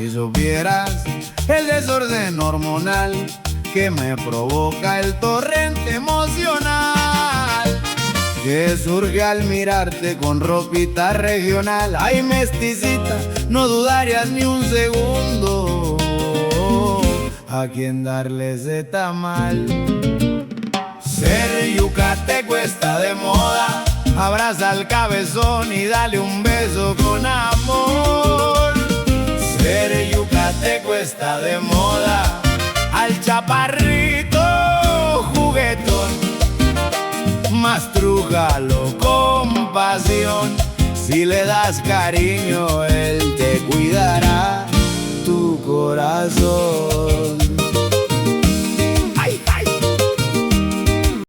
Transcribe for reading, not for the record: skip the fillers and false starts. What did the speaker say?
Si supieras el desorden hormonal que me provoca el torrente emocional que surge al mirarte con ropita regional. Ay, mesticita, no dudarías ni un segundo a quién darle ese tamal. Ser yucateco está de moda, abraza al cabezón y dale un beso con amor. Ser yucateco está de moda, al chaparrito juguetón, mastrújalo con pasión. Si le das cariño, él te cuidará tu corazón.